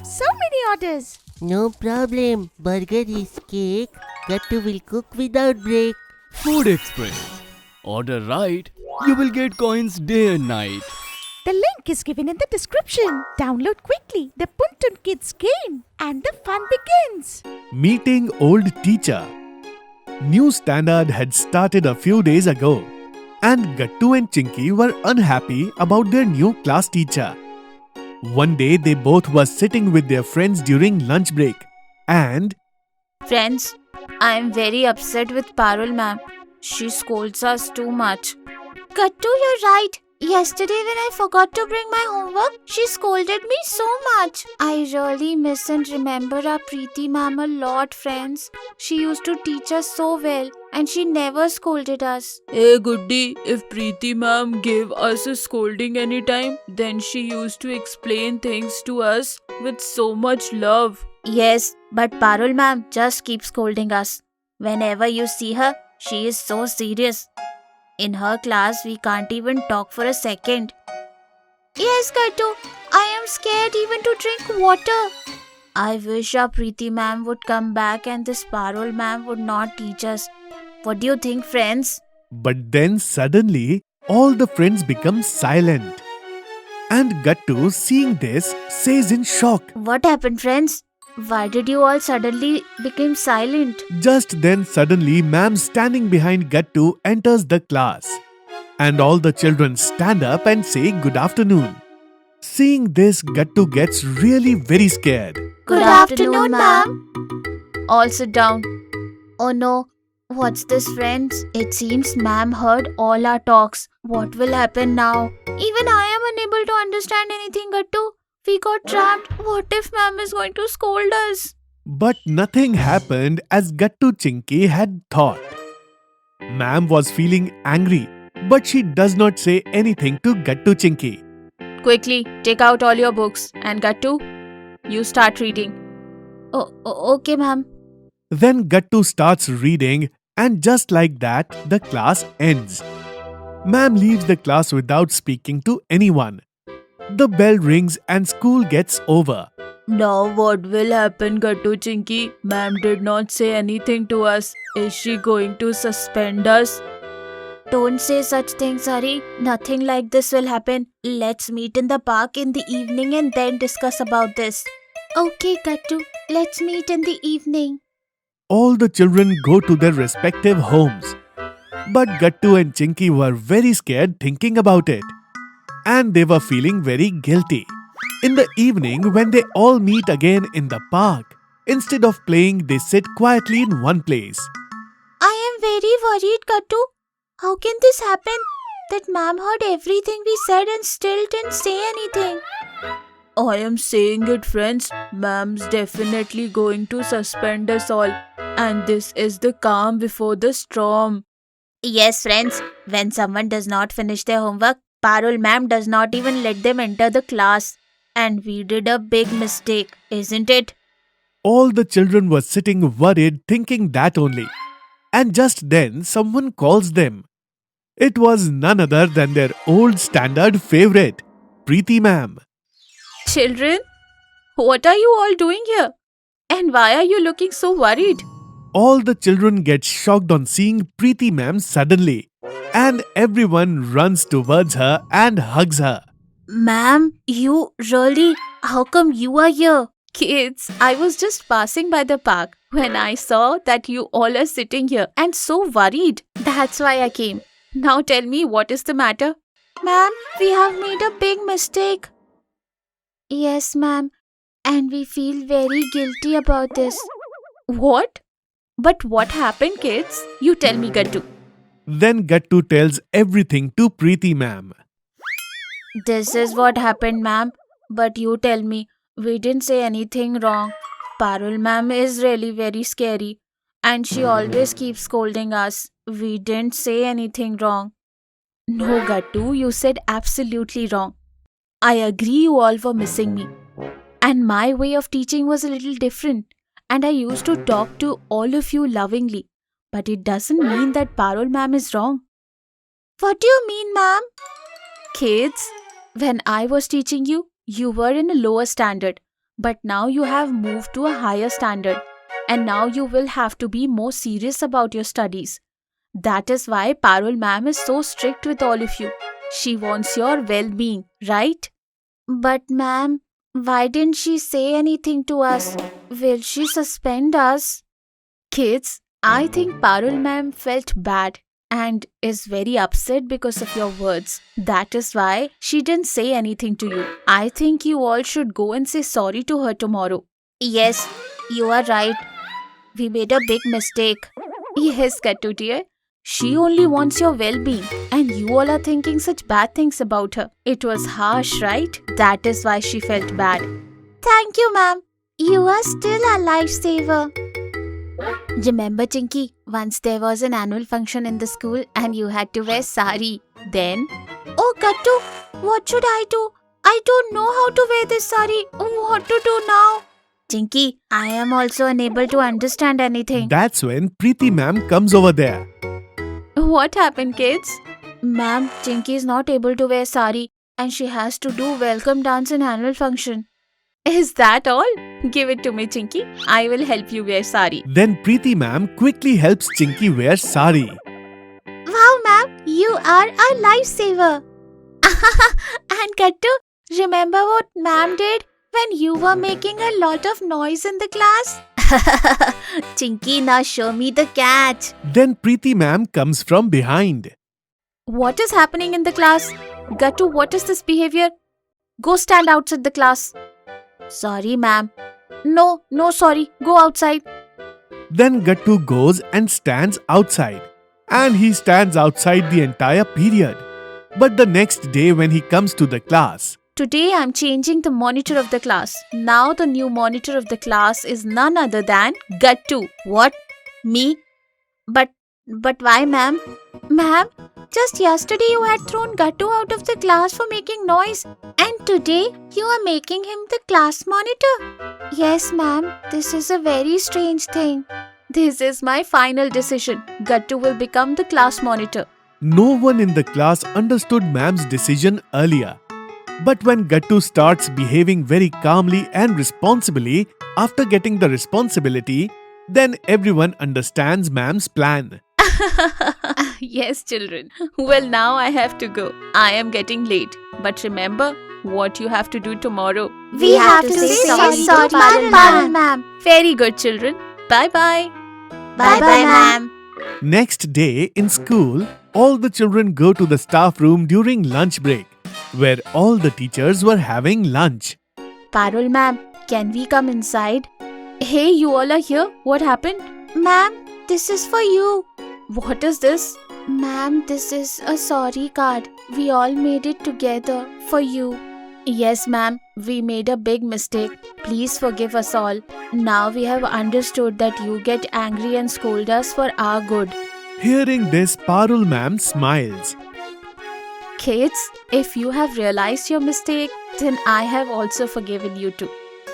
have so many orders. No problem. Burger is cake. Gattu will cook without break. Food Express. Order right, you will get coins day and night. The link is given in the description. Download quickly. The Puntun Kids game and the fun begins. Meeting old teacher. New standard had started a few days ago, and Gattu and Chinky were unhappy about their new class teacher. One day they both were sitting with their friends during lunch break, and Friends, I am very upset with Parul ma'am. She scolds us too much. Kattu, you're right. Yesterday when I forgot to bring my homework, she scolded me so much. I really miss and remember our Preeti ma'am a lot, friends. She used to teach us so well and she never scolded us. Hey Goody, if Preeti ma'am gave us a scolding anytime, then she used to explain things to us with so much love. Yes, but Parul ma'am just keeps scolding us. Whenever you see her, she is so serious. In her class, we can't even talk for a second. Yes, Kattu, I am scared even to drink water. I wish our Preeti ma'am would come back and this Parul ma'am would not teach us. What do you think, friends? but then suddenly all the friends become silent. And Gattu, seeing this, says in shock. What happened, friends? Why did you all suddenly become silent? Just then suddenly ma'am standing behind Gattu enters the class. And all the children stand up and say good afternoon. Seeing this, Gattu gets really very scared. Good afternoon, ma'am. All sit down. Oh no, what's this, friends? It seems ma'am heard all our talks. What will happen now? Even I am unable to understand anything, Gattu. We got trapped. What if ma'am is going to scold us? But nothing happened as Gattu Chinky had thought. Ma'am was feeling angry, but she does not say anything to Gattu Chinky. Quickly, take out all your books and Gattu, you start reading. Okay, ma'am. Then Gattu starts reading, and just like that, the class ends. Ma'am leaves the class without speaking to anyone. The bell rings and school gets over. Now what will happen, Gattu Chinky? Ma'am did not say anything to us. Is she going to suspend us? Don't say such things, Hari. Nothing like this will happen. Let's meet in the park in the evening and then discuss about this. Okay, Gattu. Let's meet in the evening. All the children go to their respective homes. But Gattu and Chinky were very scared thinking about it. And they were feeling very guilty. In the evening, when they all meet again in the park, instead of playing, they sit quietly in one place. I am very worried, Gattu. How can this happen? That ma'am heard everything we said and still didn't say anything. I am saying it, friends. Ma'am's definitely going to suspend us all. And this is the calm before the storm. Yes, friends. When someone does not finish their homework, Parul ma'am does not even let them enter the class. And we did a big mistake, isn't it? All the children were sitting worried thinking that only. And just then someone calls them. It was none other than their old standard favorite, Preeti ma'am. Children, what are you all doing here? And why are you looking so worried? All the children get shocked on seeing Preeti ma'am suddenly. And everyone runs towards her and hugs her. Ma'am, you really? How come you are here? Kids, I was just passing by the park when I saw that you all are sitting here and so worried. That's why I came. Now tell me, what is the matter? Ma'am, we have made a big mistake. Yes, ma'am. And we feel very guilty about this. What? But what happened, kids? You tell me, Gattu. Then Gattu tells everything to Preeti ma'am. This is what happened, ma'am. But you tell me, we didn't say anything wrong. Parul ma'am is really very scary. And she always keeps scolding us. We didn't say anything wrong. No, Gattu, you said absolutely wrong. I agree you all were missing me. And my way of teaching was a little different. And I used to talk to all of you lovingly. But it doesn't mean that Parul ma'am is wrong. What do you mean, ma'am? Kids, when I was teaching you, you were in a lower standard. But now you have moved to a higher standard, and now you will have to be more serious about your studies. That is why Parul ma'am is so strict with all of you. She wants your well-being, right? But ma'am, why didn't she say anything to us? Will she suspend us? Kids, I think Parul ma'am felt bad and is very upset because of your words. That is why she didn't say anything to you. I think you all should go and say sorry to her tomorrow. Yes, you are right. We made a big mistake. Yes, Gattu dear. She only wants your well-being, and you all are thinking such bad things about her. It was harsh, right? That is why she felt bad. Thank you, ma'am. You are still a lifesaver. Remember, Chinky, once there was an annual function in the school and you had to wear sari. Then, Oh, Gattu, what should I do? I don't know how to wear this sari. What to do now? Chinky, I am also unable to understand anything. That's when Preeti ma'am comes over there. what happened, kids? Ma'am, Chinky is not able to wear sari and she has to do welcome dance in annual function. Is that all? Give it to me, Chinky. I will help you wear sari. Then Preeti ma'am quickly helps Chinky wear sari. Wow, ma'am, you are a lifesaver. And Gattu, remember what ma'am did when you were making a lot of noise in the class? Chinky, now show me the catch. Then Preeti ma'am comes from behind. What is happening in the class? Gattu, what is this behavior? Go stand outside the class. Sorry, ma'am. No, sorry. Go outside. Then Gattu goes and stands outside. And he stands outside the entire period. But the next day when he comes to the class, Today I'm changing the monitor of the class. Now the new monitor of the class is none other than Gattu. What? Me? But why, ma'am? Ma'am, just yesterday you had thrown Gattu out of the class for making noise. And today you are making him the class monitor. Yes, ma'am. This is a very strange thing. This is my final decision. Gattu will become the class monitor. no one in the class understood ma'am's decision earlier. But when Gattu starts behaving very calmly and responsibly after getting the responsibility, then everyone understands ma'am's plan. Yes, children. Well, now I have to go. I am getting late. But remember what you have to do tomorrow. We have to say sorry to Parul ma'am. Very good, children. Bye-bye. Bye-bye, ma'am. Next day in school, all the children go to the staff room during lunch break, where all the teachers were having lunch. Parul ma'am, can we come inside? Hey, you all are here. What happened? Ma'am, this is for you. What is this? Ma'am, this is a sorry card. We all made it together for you. Yes, ma'am. We made a big mistake. Please forgive us all. Now we have understood that you get angry and scold us for our good. Hearing this, Parul ma'am smiles. Kids, if you have realized your mistake, then I have also forgiven you too.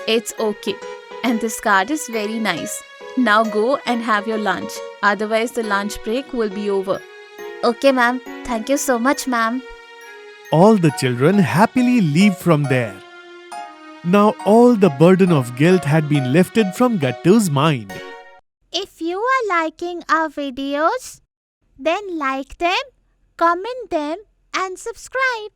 It's okay. And this card is very nice. Now go and have your lunch. Otherwise, the lunch break will be over. Okay, ma'am. Thank you so much, ma'am. All the children happily leave from there. Now all the burden of guilt had been lifted from Gattu's mind. If you are liking our videos, then like them, comment them, and subscribe.